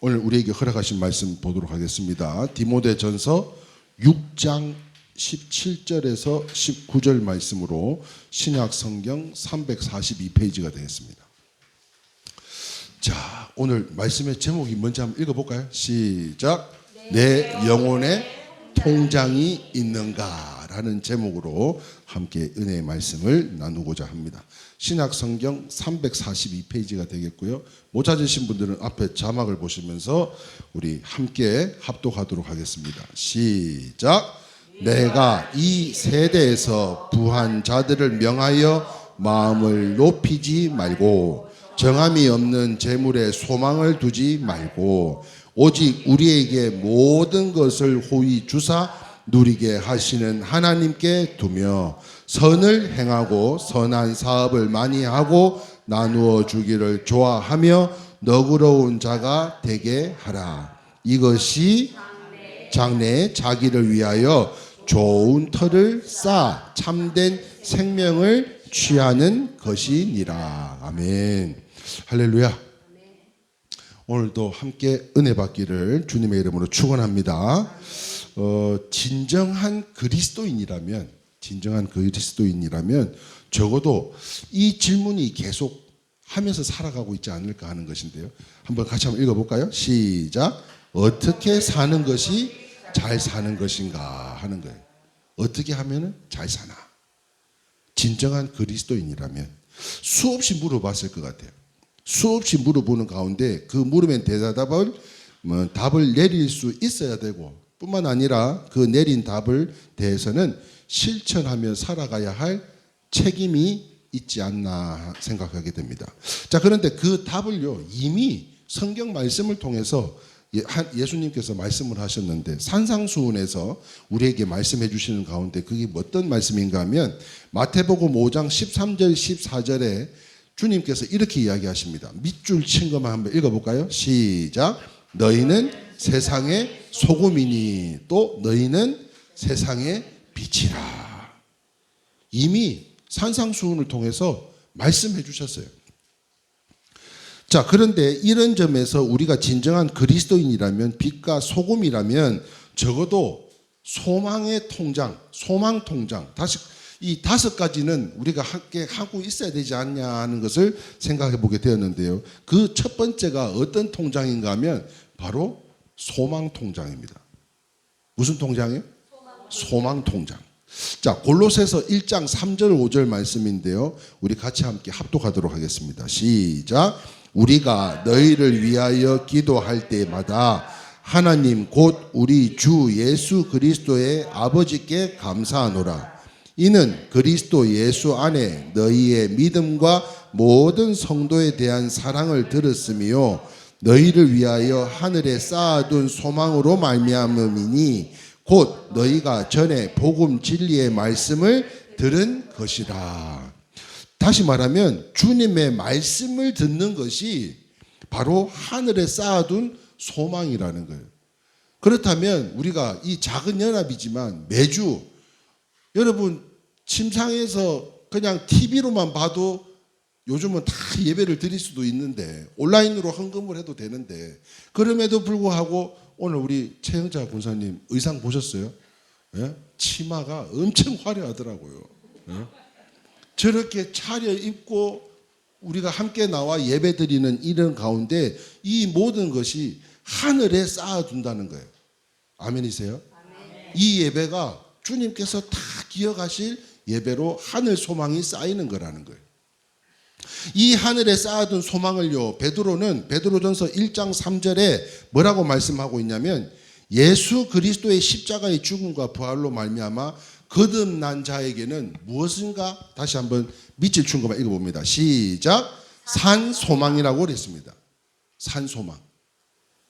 오늘 우리에게 허락하신 말씀 보도록 하겠습니다. 디모데전서 6장 17절에서 19절 말씀으로 신약 성경 342페이지가 되겠습니다. 자, 오늘 말씀의 제목이 뭔지 한번 읽어볼까요? 시작. 내 영혼에 통장이 있는가? 라는 제목으로 함께 은혜의 말씀을 나누고자 합니다. 신약 성경 342페이지가 되겠고요. 못 찾으신 분들은 앞에 자막을 보시면서 우리 함께 합독하도록 하겠습니다. 시작. 내가 이 세대에서 부한 자들을 명하여 마음을 높이지 말고 정함이 없는 재물에 소망을 두지 말고 오직 우리에게 모든 것을 호의 주사 누리게 하시는 하나님께 두며 선을 행하고 선한 사업을 많이 하고 나누어 주기를 좋아하며 너그러운 자가 되게 하라. 이것이 장래에 자기를 위하여 좋은 터를 쌓아 참된 생명을 취하는 것이니라. 아멘. 할렐루야. 오늘도 함께 은혜 받기를 주님의 이름으로 축원합니다. 진정한 그리스도인이라면 적어도 이 질문이 계속 하면서 살아가고 있지 않을까 하는 것인데요. 한번 같이 한번 읽어볼까요? 시작. 어떻게 사는 것이 잘 사는 것인가 하는 거예요. 어떻게 하면 잘 사나? 진정한 그리스도인이라면 수없이 물어봤을 것 같아요. 수없이 물어보는 가운데 그 물으면 답을 내릴 수 있어야 되고 뿐만 아니라 그 내린 답을 대해서는 실천하며 살아가야 할 책임이 있지 않나 생각하게 됩니다. 자, 그런데 그 답을요 이미 성경 말씀을 통해서 예수님께서 말씀을 하셨는데 산상수훈에서 우리에게 말씀해 주시는 가운데 그게 어떤 말씀인가 하면 마태복음 5장 13절 14절에 주님께서 이렇게 이야기하십니다. 밑줄 친 것만 한번 읽어볼까요? 시작. 너희는 세상의 소금이니 또 너희는 세상의 빛이라. 이미 산상수훈을 통해서 말씀해 주셨어요. 자, 그런데 이런 점에서 우리가 진정한 그리스도인이라면 빛과 소금이라면 적어도 소망의 통장, 소망 통장, 이 5가지는 우리가 함께 하고 있어야 되지 않냐 하는 것을 생각해 보게 되었는데요. 그 첫 번째가 어떤 통장인가 하면 바로 소망 통장입니다. 무슨 통장이에요? 소망 통장. 자, 골로새서 1장 3절 5절 말씀인데요. 우리 같이 함께 합독하도록 하겠습니다. 시작. 우리가 너희를 위하여 기도할 때마다 하나님 곧 우리 주 예수 그리스도의 아버지께 감사하노라. 이는 그리스도 예수 안에 너희의 믿음과 모든 성도에 대한 사랑을 들었으며 너희를 위하여 하늘에 쌓아둔 소망으로 말미암음이니 곧 너희가 전에 복음 진리의 말씀을 들은 것이라. 다시 말하면 주님의 말씀을 듣는 것이 바로 하늘에 쌓아둔 소망이라는 거예요. 그렇다면 우리가 이 작은 연합이지만 매주 여러분 침상에서 그냥 TV로만 봐도 요즘은 다 예배를 드릴 수도 있는데 온라인으로 헌금을 해도 되는데 그럼에도 불구하고 오늘 우리 최영자 군사님 의상 보셨어요? 예? 치마가 엄청 화려하더라고요. 예? 저렇게 차려입고 우리가 함께 나와 예배 드리는 이런 가운데 이 모든 것이 하늘에 쌓아둔다는 거예요. 아멘이세요? 아멘. 이 예배가 주님께서 다 기억하실 예배로 하늘 소망이 쌓이는 거라는 거예요. 이 하늘에 쌓아둔 소망을요 베드로는 베드로전서 1장 3절에 뭐라고 말씀하고 있냐면 예수 그리스도의 십자가의 죽음과 부활로 말미암아 거듭난 자에게는 무엇인가 다시 한번 밑줄 친 것만 읽어봅니다. 시작. 산 소망이라고 그랬습니다. 산 소망.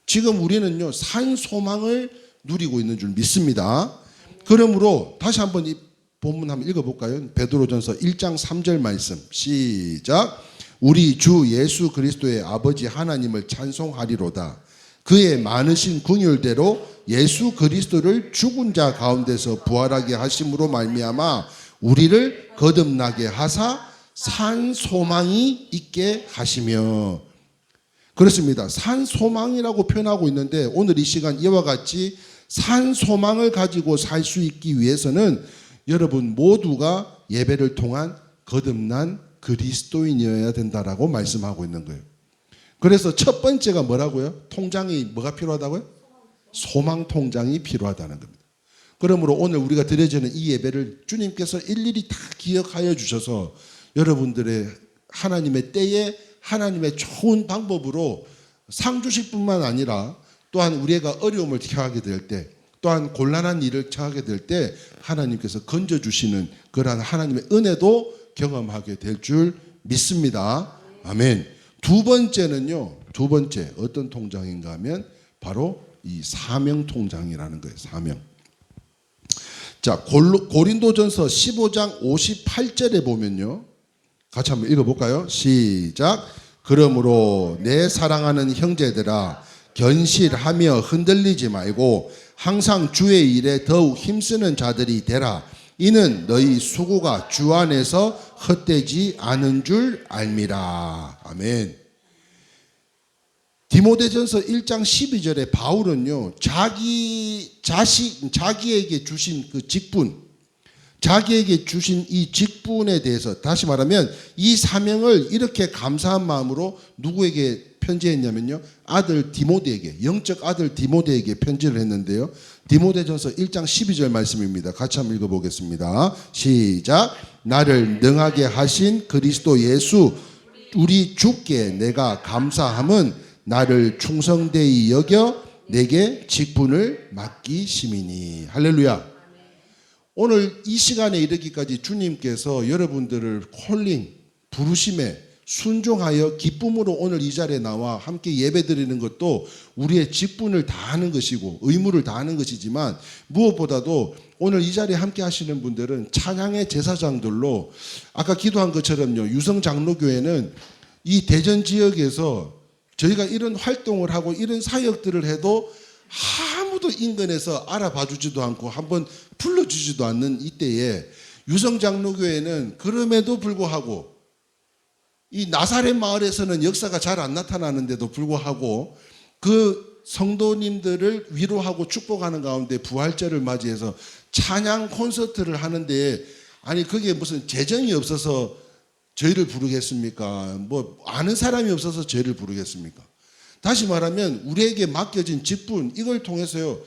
지금 우리는요 산 소망을 누리고 있는 줄 믿습니다. 그러므로 다시 한번 이 본문 한번 읽어볼까요? 베드로전서 1장 3절 말씀 시작. 우리 주 예수 그리스도의 아버지 하나님을 찬송하리로다. 그의 많으신 긍휼대로 예수 그리스도를 죽은 자 가운데서 부활하게 하심으로 말미암아 우리를 거듭나게 하사 산 소망이 있게 하시며 그렇습니다. 산 소망이라고 표현하고 있는데 오늘 이 시간 이와 같이 산 소망을 가지고 살 수 있기 위해서는 여러분 모두가 예배를 통한 거듭난 그리스도인이어야 된다라고 말씀하고 있는 거예요. 그래서 첫 번째가 뭐라고요? 통장이 뭐가 필요하다고요? 소망 통장이 필요하다는 겁니다. 그러므로 오늘 우리가 드려지는 이 예배를 주님께서 일일이 다 기억하여 주셔서 여러분들의 하나님의 때에 하나님의 좋은 방법으로 상 주실 뿐만 아니라 또한 우리가 어려움을 처하게 될 때, 또한 곤란한 일을 처하게 될 때 하나님께서 건져주시는 그러한 하나님의 은혜도 경험하게 될 줄 믿습니다. 아멘. 두 번째는요. 두 번째 어떤 통장인가 하면 바로 이 사명 통장이라는 거예요. 사명. 자, 고린도전서 15장 58절에 보면요. 같이 한번 읽어볼까요? 시작. 그러므로 내 사랑하는 형제들아 견실하며 흔들리지 말고 항상 주의 일에 더욱 힘쓰는 자들이 되라. 이는 너희 수고가 주 안에서 헛되지 않은 줄 알미라. 아멘. 디모데전서 1장 12절에 바울은요, 자기에게 주신 그 직분, 자기에게 주신 이 직분에 대해서 다시 말하면 이 사명을 이렇게 감사한 마음으로 누구에게 편지했냐면요, 아들 디모데에게, 영적 아들 디모데에게 편지를 했는데요. 디모데전서 1장 12절 말씀입니다. 같이 한번 읽어보겠습니다. 시작. 나를 능하게 하신 그리스도 예수 우리 주께 내가 감사함은 나를 충성되이 여겨 내게 직분을 맡기심이니. 할렐루야. 오늘 이 시간에 이르기까지 주님께서 여러분들을 콜링, 부르심에 순종하여 기쁨으로 오늘 이 자리에 나와 함께 예배드리는 것도 우리의 직분을 다하는 것이고 의무를 다하는 것이지만, 무엇보다도 오늘 이 자리에 함께 하시는 분들은 찬양의 제사장들로 아까 기도한 것처럼요, 유성장로교회는 이 대전 지역에서 저희가 이런 활동을 하고 이런 사역들을 해도 아무도 인근에서 알아봐 주지도 않고 한번 불러주지도 않는 이때에 유성장로교회는 그럼에도 불구하고 이 나사렛 마을에서는 역사가 잘 안 나타나는데도 불구하고 그 성도님들을 위로하고 축복하는 가운데 부활절을 맞이해서 찬양 콘서트를 하는데, 아니 그게 무슨 재정이 없어서 저희를 부르겠습니까? 뭐 아는 사람이 없어서 저희를 부르겠습니까? 다시 말하면 우리에게 맡겨진 직분, 이걸 통해서요,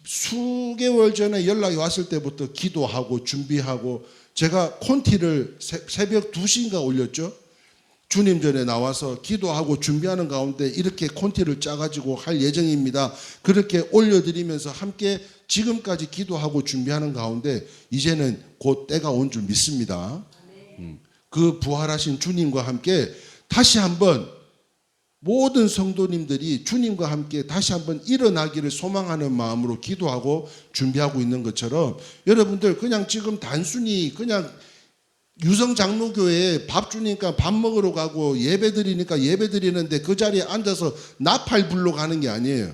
수개월 전에 연락이 왔을 때부터 기도하고 준비하고, 제가 콘티를 새벽 2시인가 올렸죠. 주님 전에 나와서 기도하고 준비하는 가운데 이렇게 콘티를 짜가지고 할 예정입니다. 그렇게 올려드리면서 함께 지금까지 기도하고 준비하는 가운데 이제는 곧 때가 온 줄 믿습니다. 그 부활하신 주님과 함께 다시 한번 모든 성도님들이 주님과 함께 다시 한번 일어나기를 소망하는 마음으로 기도하고 준비하고 있는 것처럼, 여러분들 그냥 지금 단순히 그냥 유성장로교회에 밥 주니까 밥 먹으러 가고 예배 드리니까 예배 드리는데 그 자리에 앉아서 나팔 불러 가는 게 아니에요.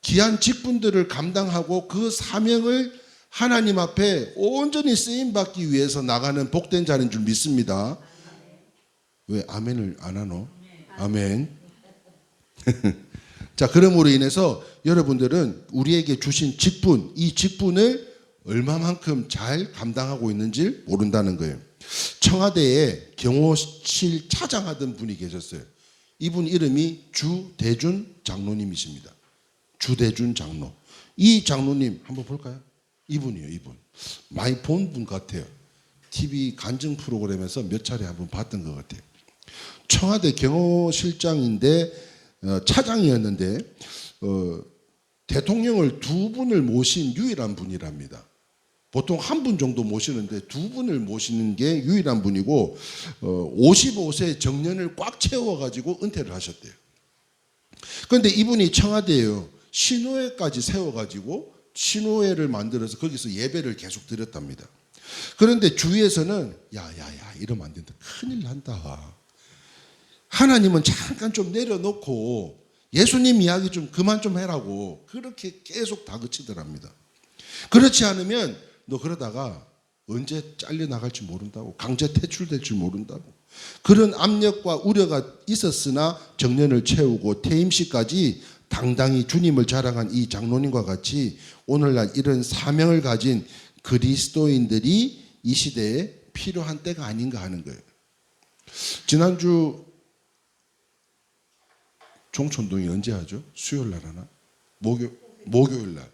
귀한 직분들을 감당하고 그 사명을 하나님 앞에 온전히 쓰임받기 위해서 나가는 복된 자인 줄 믿습니다. 왜 아멘을 안 하노? 아멘. 자, 그러므로 인해서 여러분들은 우리에게 주신 직분, 이 직분을 얼마만큼 잘 감당하고 있는지 모른다는 거예요. 청와대에 경호실 차장하던 분이 계셨어요. 이분 이름이 주대준 장로님이십니다. 주대준 장로. 이 장로님 한번 볼까요? 이분이에요. 이분 많이 본 분 같아요. TV 간증 프로그램에서 몇 차례 한번 봤던 것 같아요. 청와대 경호실장인데 차장이었는데 대통령을 2분을 모신 유일한 분이랍니다. 보통 1분 정도 모시는데 2분을 모시는 게 유일한 분이고 55세 정년을 꽉 채워가지고 은퇴를 하셨대요. 그런데 이분이 청와대에요, 신호회까지 세워가지고 신호회를 만들어서 거기서 예배를 계속 드렸답니다. 그런데 주위에서는 야야야 이러면 안 된다, 큰일 난다, 하나님은 잠깐 좀 내려놓고 예수님 이야기 좀 그만 좀 해라고 그렇게 계속 다그치더랍니다. 그렇지 않으면 너 그러다가 언제 잘려나갈지 모른다고, 강제 퇴출될 줄 모른다고, 그런 압력과 우려가 있었으나 정년을 채우고 퇴임시까지 당당히 주님을 자랑한 이 장로님과 같이 오늘날 이런 사명을 가진 그리스도인들이 이 시대에 필요한 때가 아닌가 하는 거예요. 지난주 종촌동이 언제 하죠? 수요일 날 하나? 목요일 날.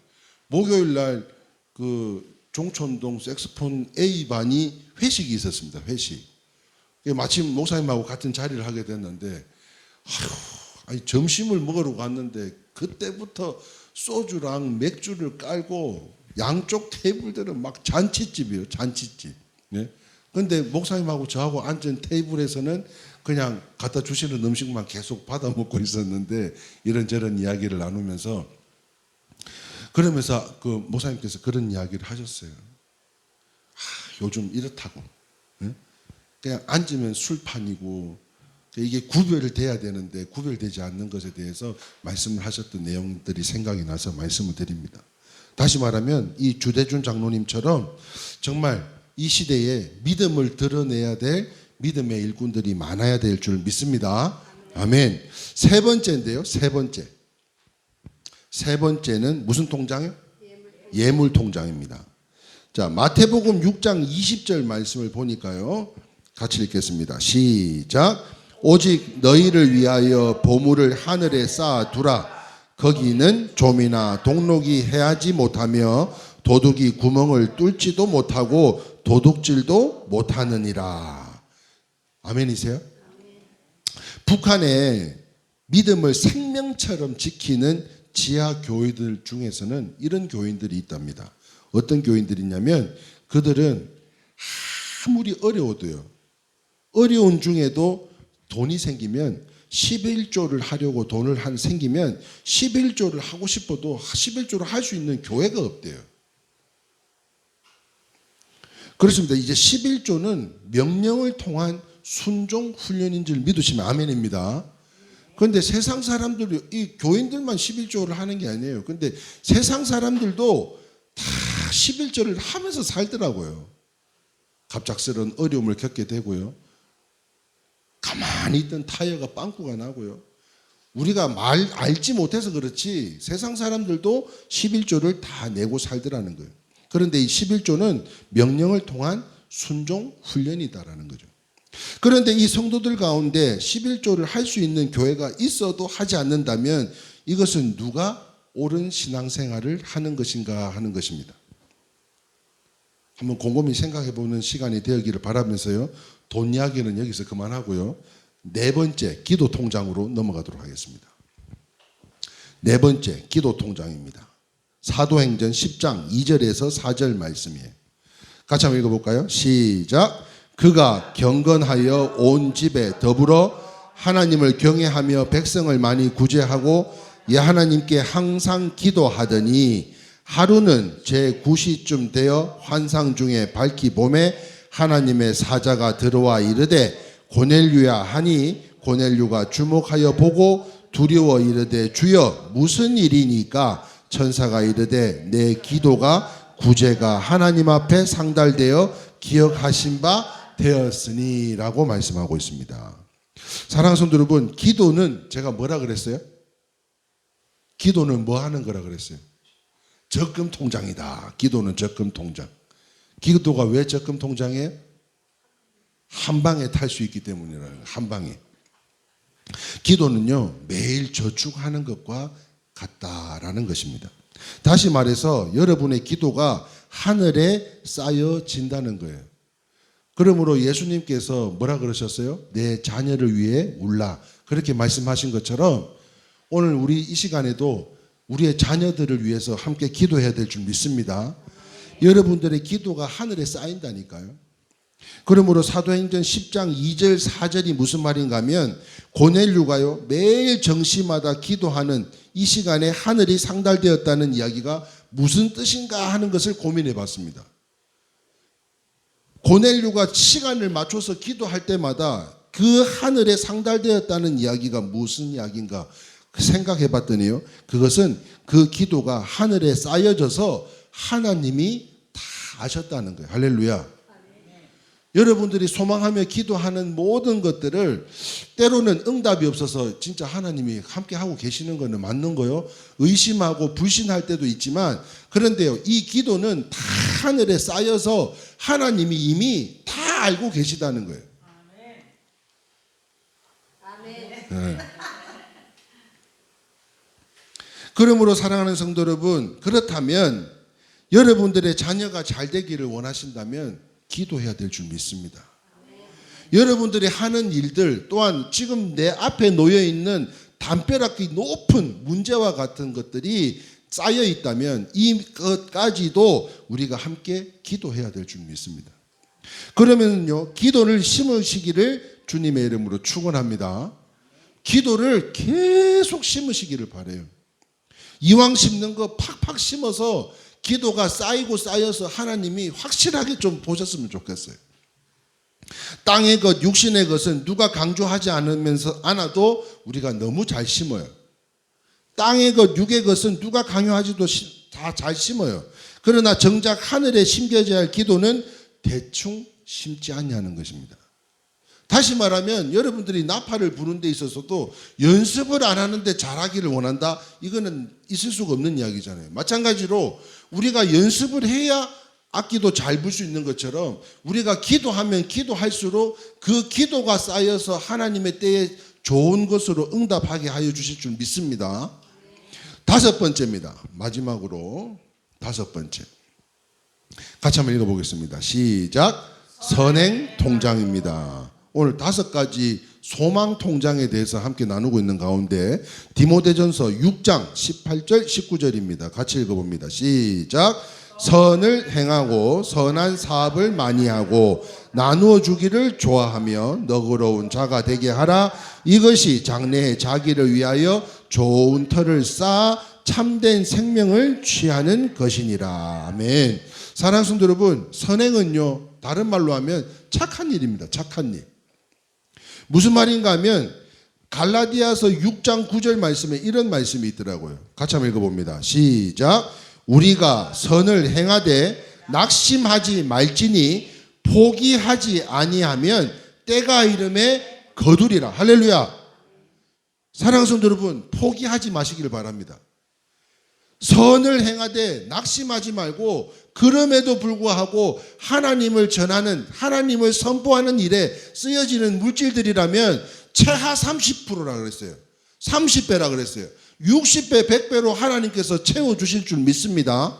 목요일 날 그 종촌동 색소폰 A반이 회식이 있었습니다. 회식. 마침 목사님하고 같은 자리를 하게 됐는데 아니 점심을 먹으러 갔는데 그때부터 소주랑 맥주를 깔고 양쪽 테이블들은 막 잔치집이에요. 잔치집. 네? 근데 목사님하고 저하고 앉은 테이블에서는 그냥 갖다 주시는 음식만 계속 받아 먹고 있었는데 이런저런 이야기를 나누면서 그러면서 그 목사님께서 그런 이야기를 하셨어요. 요즘 이렇다고. 네? 그냥 앉으면 술판이고 이게 구별돼야 되는데 구별되지 않는 것에 대해서 말씀을 하셨던 내용들이 생각이 나서 말씀을 드립니다. 다시 말하면 이 주대준 장로님처럼 정말 이 시대에 믿음을 드러내야 될 믿음의 일꾼들이 많아야 될 줄 믿습니다. 아멘. 세 번째인데요. 세 번째는 무슨 통장이요? 예물 통장입니다. 자, 마태복음 6장 20절 말씀을 보니까요. 같이 읽겠습니다. 시작. 오직 너희를 위하여 보물을 하늘에 쌓아두라. 거기는 좀이나 동록이 해하지 못하며 도둑이 구멍을 뚫지도 못하고 도둑질도 못하느니라. 아멘이세요? 북한의 믿음을 생명처럼 지키는 지하 교회들 중에서는 이런 교인들이 있답니다. 어떤 교인들이냐면 그들은 아무리 어려워도요. 어려운 중에도 돈이 생기면 11조를 하려고 돈을 생기면 11조를 하고 싶어도 11조를 할 수 있는 교회가 없대요. 그렇습니다. 이제 11조는 명령을 통한 순종 훈련인 줄 믿으시면 아멘입니다. 그런데 세상 사람들이 이 교인들만 11조를 하는 게 아니에요. 그런데 세상 사람들도 다 11조를 하면서 살더라고요. 갑작스러운 어려움을 겪게 되고요. 가만히 있던 타이어가 빵꾸가 나고요. 우리가 알지 못해서 그렇지 세상 사람들도 11조를 다 내고 살더라는 거예요. 그런데 이 11조는 명령을 통한 순종 훈련이다라는 거죠. 그런데 이 성도들 가운데 11조를 할 수 있는 교회가 있어도 하지 않는다면 이것은 누가 옳은 신앙생활을 하는 것인가 하는 것입니다. 한번 곰곰이 생각해 보는 시간이 되기를 바라면서요. 돈 이야기는 여기서 그만하고요. 네 번째 기도 통장으로 넘어가도록 하겠습니다. 네 번째 기도 통장입니다. 사도행전 10장 2절에서 4절 말씀이에요. 같이 한번 읽어볼까요? 시작. 그가 경건하여 온 집에 더불어 하나님을 경외하며 백성을 많이 구제하고 하나님께 항상 기도하더니 하루는 제9시쯤 되어 환상 중에 밝히 봄에 하나님의 사자가 들어와 이르되 고넬류야 하니 고넬류가 주목하여 보고 두려워 이르되 주여 무슨 일이니까 천사가 이르되 내 기도가 구제가 하나님 앞에 상달되어 기억하신 바 되었으니 라고 말씀하고 있습니다. 사랑하는 성도 여러분, 기도는 제가 뭐라 그랬어요? 기도는 뭐 하는 거라 그랬어요? 적금 통장이다. 기도는 적금 통장. 기도가 왜 적금 통장이에요? 한 방에 탈 수 있기 때문이라는 거예요. 한 방에. 기도는요 매일 저축하는 것과 같다라는 것입니다. 다시 말해서 여러분의 기도가 하늘에 쌓여진다는 거예요. 그러므로 예수님께서 뭐라 그러셨어요? 내 자녀를 위해 울라. 그렇게 말씀하신 것처럼 오늘 우리 이 시간에도 우리의 자녀들을 위해서 함께 기도해야 될 줄 믿습니다. 여러분들의 기도가 하늘에 쌓인다니까요. 그러므로 사도행전 10장 2절 4절이 무슨 말인가 하면 고넬류가요 매일 정시마다 기도하는 이 시간에 하늘이 상달되었다는 이야기가 무슨 뜻인가 하는 것을 고민해 봤습니다. 고넬류가 시간을 맞춰서 기도할 때마다 그 하늘에 상달되었다는 이야기가 무슨 이야기인가 생각해 봤더니요. 그것은 그 기도가 하늘에 쌓여져서 하나님이 다 아셨다는 거예요. 할렐루야. 여러분들이 소망하며 기도하는 모든 것들을 때로는 응답이 없어서 진짜 하나님이 함께 하고 계시는 거는 맞는 거요. 의심하고 불신할 때도 있지만 그런데요. 이 기도는 다 하늘에 쌓여서 하나님이 이미 다 알고 계시다는 거예요. 네. 그러므로 사랑하는 성도 여러분, 그렇다면 여러분들의 자녀가 잘 되기를 원하신다면 기도해야 될 줄 믿습니다. 여러분들이 하는 일들 또한 지금 내 앞에 놓여 있는 담벼락이 높은 문제와 같은 것들이 쌓여 있다면 이것까지도 우리가 함께 기도해야 될 줄 믿습니다. 그러면요, 기도를 심으시기를 주님의 이름으로 축원합니다. 기도를 계속 심으시기를 바라요. 이왕 심는 거 팍팍 심어서 기도가 쌓이고 쌓여서 하나님이 확실하게 좀 보셨으면 좋겠어요. 땅의 것, 육신의 것은 누가 강조하지 않아도 우리가 너무 잘 심어요. 땅의 것, 육의 것은 누가 강요하지도 다 잘 심어요. 그러나 정작 하늘에 심겨져야 할 기도는 대충 심지 않냐는 것입니다. 다시 말하면 여러분들이 나팔을 부는 데 있어서도 연습을 안 하는데 잘하기를 원한다? 이거는 있을 수가 없는 이야기잖아요. 마찬가지로 우리가 연습을 해야 악기도 잘 불 수 있는 것처럼 우리가 기도하면 기도할수록 그 기도가 쌓여서 하나님의 때에 좋은 것으로 응답하게 하여 주실 줄 믿습니다. 다섯 번째입니다. 마지막으로 다섯 번째. 같이 한번 읽어보겠습니다. 시작. 선행 통장입니다. 오늘 다섯 가지 소망 통장에 대해서 함께 나누고 있는 가운데 디모데전서 6장 18절 19절입니다. 같이 읽어봅니다. 시작. 선을 행하고 선한 사업을 많이 하고 나누어 주기를 좋아하며 너그러운 자가 되게 하라. 이것이 장래에 자기를 위하여 좋은 터를 쌓아 참된 생명을 취하는 것이니라. 아멘. 사랑하는 성도 여러분, 선행은요, 다른 말로 하면 착한 일입니다. 착한 일. 무슨 말인가 하면 갈라디아서 6장 9절 말씀에 이런 말씀이 있더라고요. 같이 한번 읽어봅니다. 시작. 우리가 선을 행하되 낙심하지 말지니 포기하지 아니하면 때가 이름에 거두리라. 할렐루야. 사랑하는 성도 여러분, 포기하지 마시기를 바랍니다. 선을 행하되 낙심하지 말고 그럼에도 불구하고 하나님을 전하는, 하나님을 선포하는 일에 쓰여지는 물질들이라면 최하 30%라 그랬어요. 30배라 그랬어요. 60배, 100배로 하나님께서 채워주실 줄 믿습니다.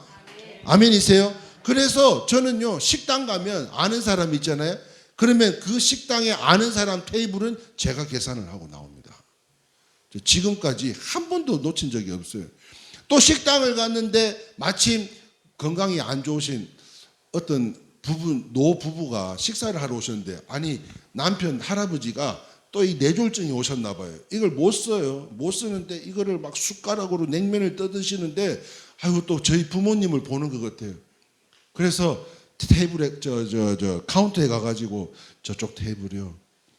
아멘이세요? 그래서 저는요, 식당 가면 아는 사람 있잖아요. 그러면 그 식당에 아는 사람 테이블은 제가 계산을 하고 나옵니다. 지금까지 한 번도 놓친 적이 없어요. 또 식당을 갔는데 마침 건강이 안 좋으신 어떤 노부부가 식사를 하러 오셨는데, 아니 남편 할아버지가 또 이 뇌졸중이 오셨나 봐요. 이걸 못 써요. 못 쓰는데 이거를 막 숟가락으로 냉면을 떠드시는데, 아이고 또 저희 부모님을 보는 것 같아요. 그래서 테이블에 카운터에 가가지고 저쪽 테이블이요,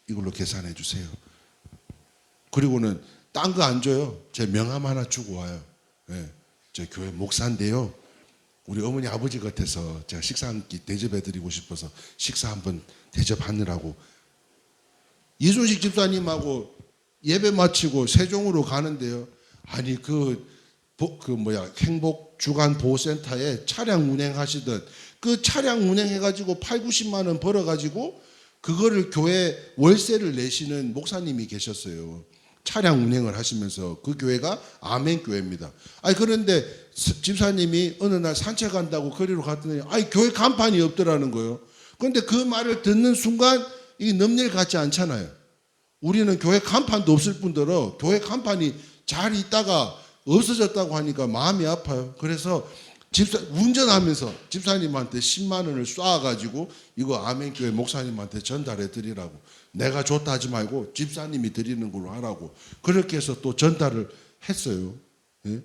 이걸로 계산해 주세요. 그리고는 딴 거 안 줘요. 제 명함 하나 주고 와요. 네, 저 교회 목사인데요, 우리 어머니 아버지 같아서 제가 식사 한 끼 대접해드리고 싶어서 식사 한번 대접하느라고. 이순식 집사님하고 예배 마치고 세종으로 가는데요, 아니 행복 주간 보호센터에 차량 운행하시던 그 차량 운행해가지고 8, 90만 원 벌어가지고 그거를 교회 월세를 내시는 목사님이 계셨어요. 차량 운행을 하시면서. 그 교회가 아멘교회입니다. 아니 그런데 집사님이 어느 날 산책한다고 거리로 갔더니 아니 교회 간판이 없더라는 거예요. 그런데 그 말을 듣는 순간 이게 넘일 같지 않잖아요. 우리는 교회 간판도 없을 뿐더러 교회 간판이 잘 있다가 없어졌다고 하니까 마음이 아파요. 그래서 운전하면서 집사님한테 10만 원을 쏴가지고 이거 아멘교회 목사님한테 전달해 드리라고. 내가 줬다 하지 말고 집사님이 드리는 걸로 하라고. 그렇게 해서 또 전달을 했어요. 예?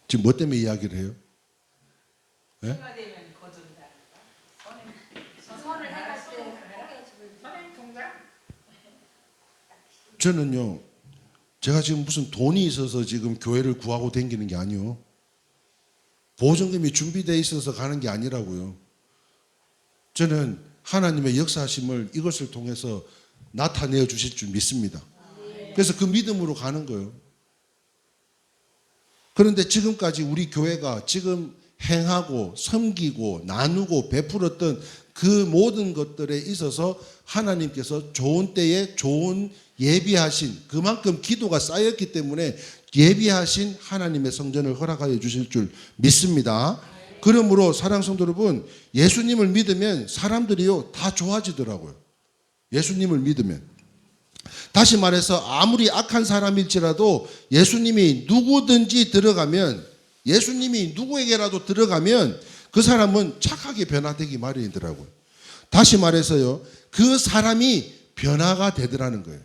지금 뭐 때문에 이야기를 해요? 예? 저는요, 제가 지금 무슨 돈이 있어서 지금 교회를 구하고 다니는 게 아니요. 보증금이 준비되어 있어서 가는 게 아니라고요. 저는 하나님의 역사하심을 이것을 통해서 나타내어 주실 줄 믿습니다. 그래서 그 믿음으로 가는 거예요. 그런데 지금까지 우리 교회가 지금 행하고 섬기고 나누고 베풀었던 그 모든 것들에 있어서 하나님께서 좋은 때에 좋은 예비하신, 그만큼 기도가 쌓였기 때문에 예비하신 하나님의 성전을 허락하여 주실 줄 믿습니다. 그러므로 사랑하는 성도 여러분, 예수님을 믿으면 사람들이요 다 좋아지더라고요. 예수님을 믿으면. 다시 말해서 아무리 악한 사람일지라도 예수님이 누구든지 들어가면, 예수님이 누구에게라도 들어가면 그 사람은 착하게 변화되기 마련이더라고요. 다시 말해서요, 그 사람이 변화가 되더라는 거예요.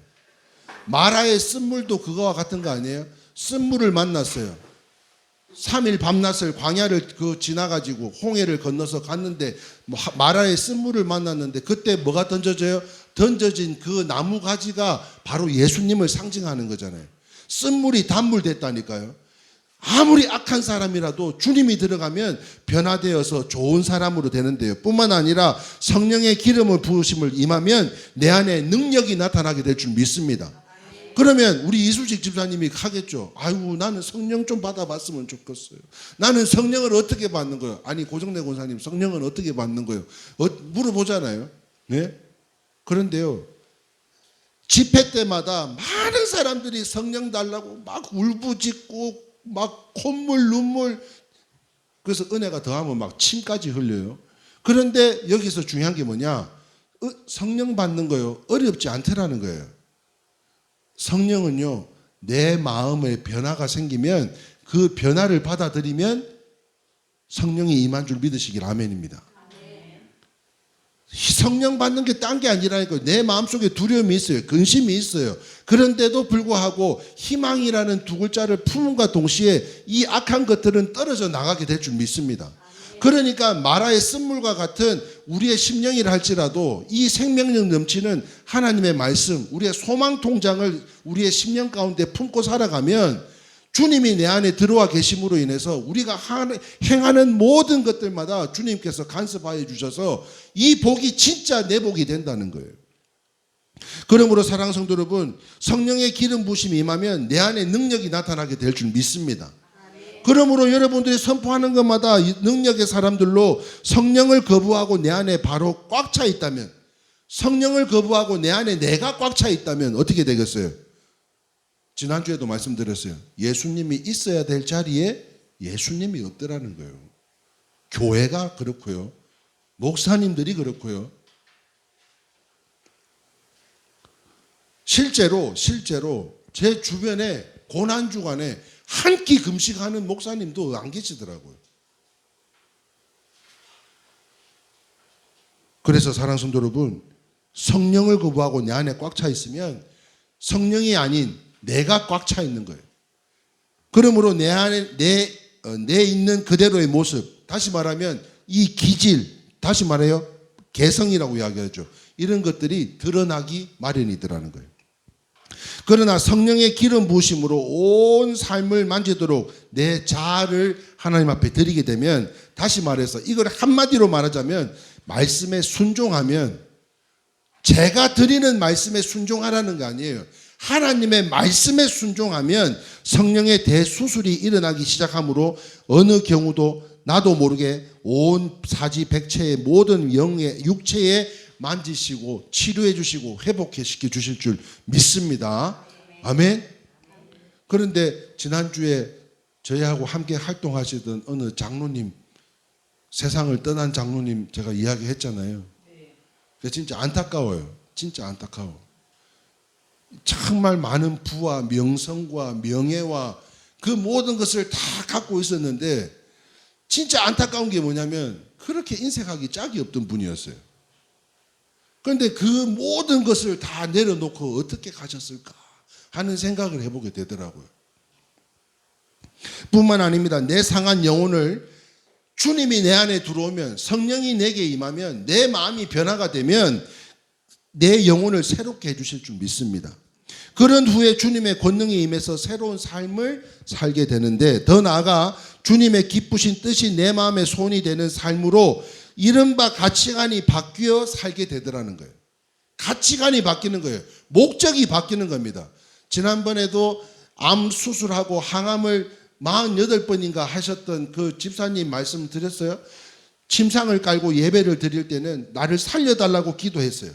마라의 쓴물도 그거와 같은 거 아니에요? 쓴물을 만났어요. 3일 밤낮을 광야를 지나가지고 홍해를 건너서 갔는데 마라의 쓴물을 만났는데 그때 뭐가 던져져요? 던져진 그 나무 가지가 바로 예수님을 상징하는 거잖아요. 쓴물이 단물 됐다니까요. 아무리 악한 사람이라도 주님이 들어가면 변화되어서 좋은 사람으로 되는데요. 뿐만 아니라 성령의 기름을 부으심을 임하면 내 안에 능력이 나타나게 될 줄 믿습니다. 그러면 우리 이수직 집사님이 하겠죠. 아이고 나는 성령 좀 받아봤으면 좋겠어요. 나는 성령을 어떻게 받는 거예요? 아니 고정래 권사님 성령은 어떻게 받는 거예요? 물어보잖아요. 네? 그런데요. 집회 때마다 많은 사람들이 성령 달라고 막 울부짖고 막 콧물 눈물, 그래서 은혜가 더하면 막 침까지 흘려요. 그런데 여기서 중요한 게 뭐냐? 성령 받는 거요 어렵지 않더라는 거예요. 성령은요 내 마음에 변화가 생기면 그 변화를 받아들이면 성령이 임한 줄 믿으시길 아멘입니다. 성령 받는 게 딴 게 아니라니까요. 내 마음속에 두려움이 있어요. 근심이 있어요. 그런데도 불구하고 희망이라는 두 글자를 품음과 동시에 이 악한 것들은 떨어져 나가게 될 줄 믿습니다. 그러니까 마라의 쓴물과 같은 우리의 심령이라 할지라도 이 생명력 넘치는 하나님의 말씀, 우리의 소망 통장을 우리의 심령 가운데 품고 살아가면 주님이 내 안에 들어와 계심으로 인해서 우리가 행하는 모든 것들마다 주님께서 간섭하여 주셔서 이 복이 진짜 내 복이 된다는 거예요. 그러므로 사랑하는 성도 여러분, 성령의 기름 부으심이 임하면 내 안에 능력이 나타나게 될 줄 믿습니다. 그러므로 여러분들이 선포하는 것마다 능력의 사람들로 성령을 거부하고 내 안에 바로 꽉 차 있다면, 성령을 거부하고 내 안에 내가 꽉 차 있다면 어떻게 되겠어요? 지난주에도 말씀드렸어요. 예수님이 있어야 될 자리에 예수님이 없더라는 거예요. 교회가 그렇고요. 목사님들이 그렇고요. 실제로 제 주변에 고난주간에 한 끼 금식하는 목사님도 안 계시더라고요. 그래서 사랑하는 성도 여러분, 성령을 거부하고 내 안에 꽉 차 있으면 성령이 아닌 내가 꽉 차 있는 거예요. 그러므로 내 안에 내 있는 그대로의 모습, 다시 말하면 이 기질, 다시 말해요 개성이라고 이야기하죠. 이런 것들이 드러나기 마련이더라는 거예요. 그러나 성령의 기름 부으심으로 온 삶을 만지도록 내 자아를 하나님 앞에 드리게 되면, 다시 말해서 이걸 한마디로 말하자면 말씀에 순종하면, 제가 드리는 말씀에 순종하라는 거 아니에요. 하나님의 말씀에 순종하면 성령의 대수술이 일어나기 시작하므로 어느 경우도 나도 모르게 온 사지백체의 모든 영의 육체에 만지시고 치료해 주시고 회복해 시켜 주실 줄 믿습니다. 아멘. 그런데 지난주에 저희하고 함께 활동하시던 어느 장로님, 세상을 떠난 장로님 제가 이야기했잖아요. 진짜 안타까워요. 진짜 안타까워. 정말 많은 부와 명성과 명예와 그 모든 것을 다 갖고 있었는데 진짜 안타까운 게 뭐냐면 그렇게 인색하기 짝이 없던 분이었어요. 그런데 그 모든 것을 다 내려놓고 어떻게 가셨을까 하는 생각을 해보게 되더라고요. 뿐만 아닙니다. 내 상한 영혼을 주님이 내 안에 들어오면, 성령이 내게 임하면, 내 마음이 변화가 되면 내 영혼을 새롭게 해주실 줄 믿습니다. 그런 후에 주님의 권능이 임해서 새로운 삶을 살게 되는데, 더 나아가 주님의 기쁘신 뜻이 내 마음에 소원이 되는 삶으로 이른바 가치관이 바뀌어 살게 되더라는 거예요. 가치관이 바뀌는 거예요. 목적이 바뀌는 겁니다. 지난번에도 암 수술하고 항암을 48번인가 하셨던 그 집사님 말씀 드렸어요. 침상을 깔고 예배를 드릴 때는 나를 살려달라고 기도했어요.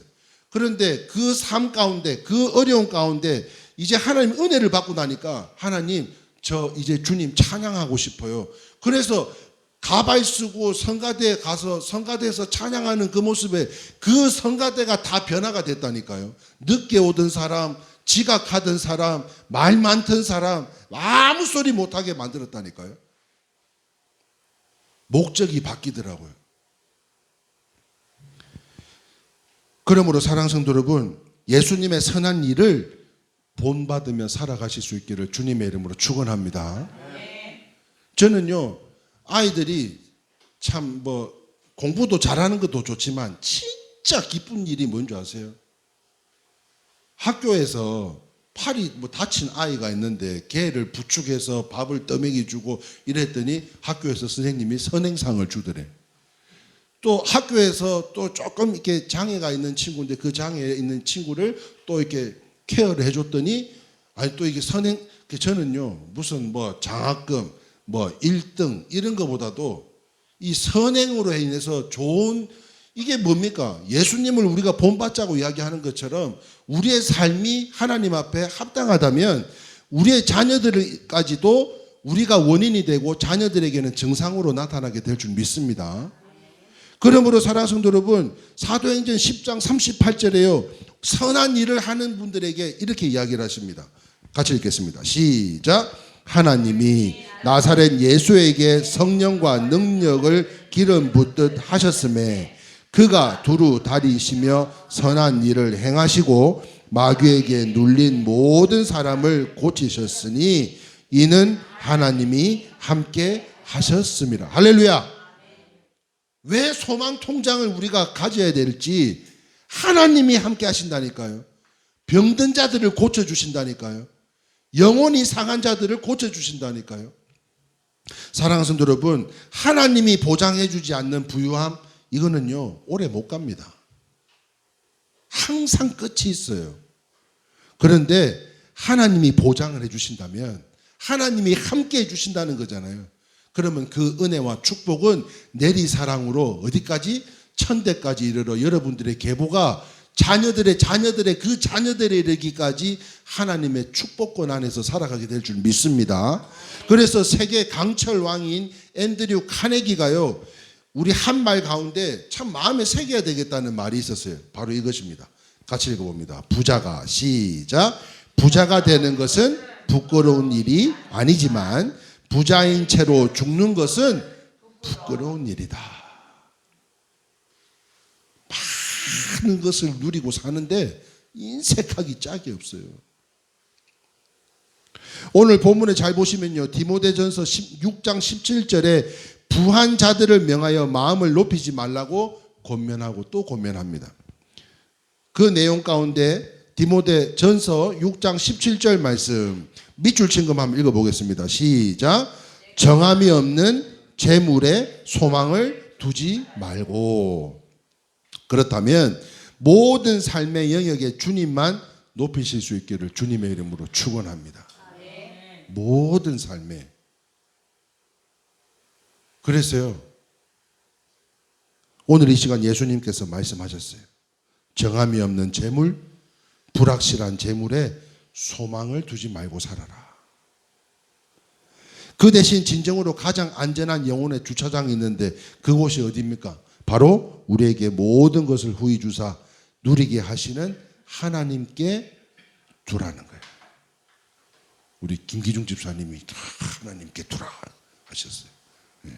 그런데 그 삶 가운데, 그 어려운 가운데 이제 하나님 은혜를 받고 나니까 하나님, 저 이제 주님 찬양하고 싶어요. 그래서 가발 쓰고 성가대에 가서 성가대에서 찬양하는 그 모습에 그 성가대가 다 변화가 됐다니까요. 늦게 오던 사람, 지각하던 사람, 말 많던 사람, 아무 소리 못하게 만들었다니까요. 목적이 바뀌더라고요. 그러므로 사랑하는 성도 여러분, 예수님의 선한 일을 본받으며 살아가실 수 있기를 주님의 이름으로 축원합니다. 저는요, 아이들이 참 공부도 잘하는 것도 좋지만 진짜 기쁜 일이 뭔지 아세요? 학교에서 팔이 다친 아이가 있는데 걔를 부축해서 밥을 떠먹이 주고 이랬더니 학교에서 선생님이 선행상을 주더래. 또 학교에서 또 조금 이렇게 장애가 있는 친구인데 그 장애에 있는 친구를 또 이렇게 케어를 해줬더니 아니 또 이게 저는요 무슨 장학금 1등 이런 거보다도 이 선행으로 인해서 좋은 이게 뭡니까? 예수님을 우리가 본받자고 이야기하는 것처럼 우리의 삶이 하나님 앞에 합당하다면 우리의 자녀들까지도 우리가 원인이 되고 자녀들에게는 정상으로 나타나게 될 줄 믿습니다. 그러므로 사랑하는 성도 여러분, 사도행전 10장 38절에요. 선한 일을 하는 분들에게 이렇게 이야기를 하십니다. 같이 읽겠습니다. 시작. 하나님이 나사렛 예수에게 성령과 능력을 기름 붓듯 하셨음에 그가 두루 다리시며 선한 일을 행하시고 마귀에게 눌린 모든 사람을 고치셨으니 이는 하나님이 함께 하셨습니다. 할렐루야. 왜 소망 통장을 우리가 가져야 될지 하나님이 함께 하신다니까요. 병든 자들을 고쳐주신다니까요. 영혼이 상한 자들을 고쳐주신다니까요. 사랑하는 성도 여러분, 하나님이 보장해 주지 않는 부유함, 이거는요 오래 못 갑니다. 항상 끝이 있어요. 그런데 하나님이 보장을 해 주신다면 하나님이 함께 해 주신다는 거잖아요. 그러면 그 은혜와 축복은 내리사랑으로 어디까지? 천대까지 이르러 여러분들의 계보가 자녀들의 그 자녀들에 이르기까지 하나님의 축복권 안에서 살아가게 될 줄 믿습니다. 그래서 세계 강철 왕인 앤드류 카네기가요, 우리 한말 가운데 참 마음에 새겨야 되겠다는 말이 있었어요. 바로 이것입니다. 같이 읽어봅니다. 부자가, 시작. 부자가 되는 것은 부끄러운 일이 아니지만 부자인 채로 죽는 것은 부끄러운 일이다. 많은 것을 누리고 사는데 인색하기 짝이 없어요. 오늘 본문에 잘 보시면요, 디모데전서 6장 17절에 부한 자들을 명하여 마음을 높이지 말라고 권면하고 또 권면합니다. 그 내용 가운데 디모데전서 6장 17절 말씀 밑줄 친 것만 한번 읽어보겠습니다. 시작. 정함이 없는 재물에 소망을 두지 말고. 그렇다면 모든 삶의 영역에 주님만 높이실 수 있기를 주님의 이름으로 축원합니다. 모든 삶에. 그래서요, 오늘 이 시간 예수님께서 말씀하셨어요. 정함이 없는 재물, 불확실한 재물에 소망을 두지 말고 살아라. 그 대신 진정으로 가장 안전한 영혼의 주차장이 있는데 그곳이 어디입니까? 바로 우리에게 모든 것을 후히 주사 누리게 하시는 하나님께 두라는 거예요. 우리 김기중 집사님이 하나님께 두라 하셨어요. 네.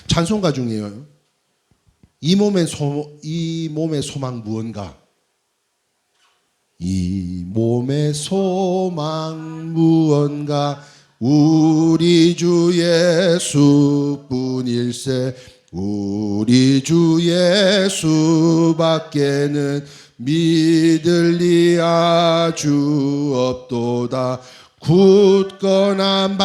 찬송가 중에요, 이 몸의 소망 무언가? 이 몸의 소망 무언가? 우리 주 예수뿐일세. 우리 주 예수밖에는 믿을 리 아주 없도다. 굳건한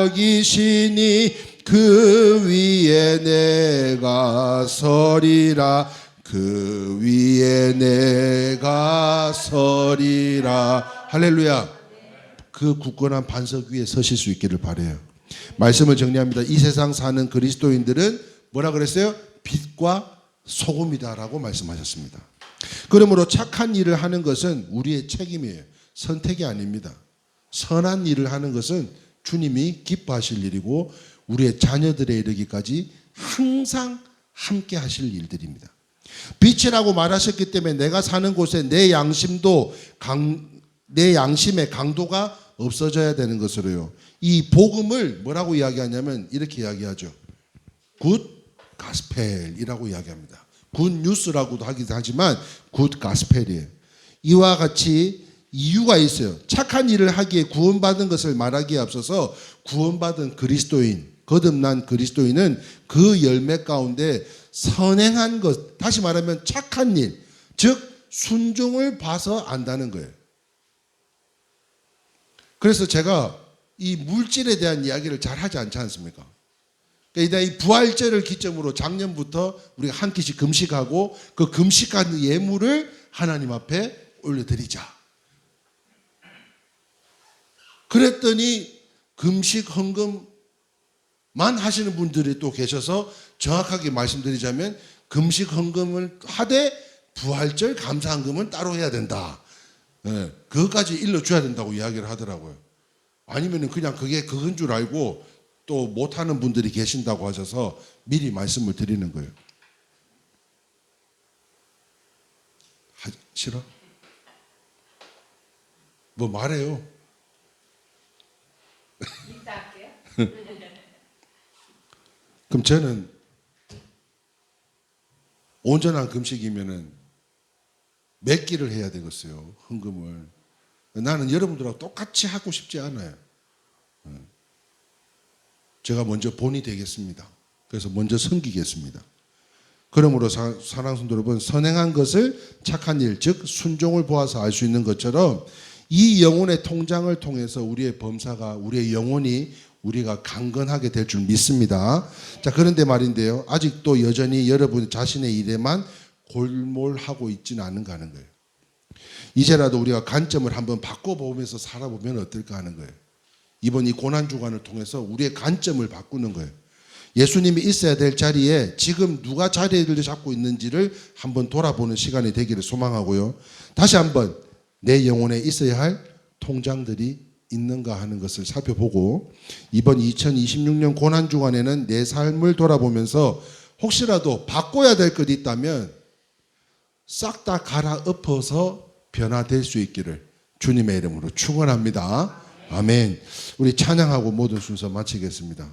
반석이시니 그 위에 내가 서리라. 그 위에 내가 서리라. 할렐루야. 그 굳건한 반석 위에 서실 수 있기를 바라요. 말씀을 정리합니다. 이 세상 사는 그리스도인들은 뭐라 그랬어요? 빛과 소금이다라고 말씀하셨습니다. 그러므로 착한 일을 하는 것은 우리의 책임이에요. 선택이 아닙니다. 선한 일을 하는 것은 주님이 기뻐하실 일이고 우리의 자녀들에 이르기까지 항상 함께 하실 일들입니다. 빛이라고 말하셨기 때문에 내가 사는 곳에 내 양심의 강도가 없어져야 되는 것으로요. 이 복음을 뭐라고 이야기하냐면 이렇게 이야기하죠. 굿 가스펠이라고 이야기합니다. 굿 뉴스라고도 하기도 하지만 굿 가스펠이에요. 이와 같이 이유가 있어요. 착한 일을 하기에 구원받은 것을 말하기에 앞서서 구원받은 그리스도인, 거듭난 그리스도인은 그 열매 가운데 선행한 것, 다시 말하면 착한 일, 즉 순종을 봐서 안다는 거예요. 그래서 제가 이 물질에 대한 이야기를 잘 하지 않지 않습니까? 그러니까 이 부활절을 기점으로 작년부터 우리가 한 끼씩 금식하고 그 금식한 예물을 하나님 앞에 올려드리자. 그랬더니 금식 헌금만 하시는 분들이 또 계셔서 정확하게 말씀드리자면 금식 헌금을 하되 부활절 감사헌금은 따로 해야 된다. 네, 그것까지 일러줘야 된다고 이야기를 하더라고요. 아니면 그냥 그게 그건 줄 알고 또 못하는 분들이 계신다고 하셔서 미리 말씀을 드리는 거예요. 싫어? 뭐 말해요. 그럼 저는 온전한 금식이면은 몇 끼를 해야 되겠어요, 헌금을. 나는 여러분들하고 똑같이 하고 싶지 않아요. 제가 먼저 본이 되겠습니다. 그래서 먼저 섬기겠습니다. 그러므로 사랑하는 성도 여러분, 선행한 것을 착한 일, 즉 순종을 보아서 알 수 있는 것처럼 이 영혼의 통장을 통해서 우리의 범사가, 우리의 영혼이 우리가 강건하게 될 줄 믿습니다. 자, 그런데 말인데요, 아직도 여전히 여러분 자신의 일에만 골몰하고 있지는 않은가 하는 거예요. 이제라도 우리가 관점을 한번 바꿔보면서 살아보면 어떨까 하는 거예요. 이번 이 고난주간을 통해서 우리의 관점을 바꾸는 거예요. 예수님이 있어야 될 자리에 지금 누가 자리를 잡고 있는지를 한번 돌아보는 시간이 되기를 소망하고요. 다시 한번 내 영혼에 있어야 할 통장들이 있는가 하는 것을 살펴보고, 이번 2026년 고난주간에는 내 삶을 돌아보면서 혹시라도 바꿔야 될 것이 있다면 싹 다 갈아엎어서 변화될 수 있기를 주님의 이름으로 축원합니다. 아멘. 우리 찬양하고 모든 순서 마치겠습니다.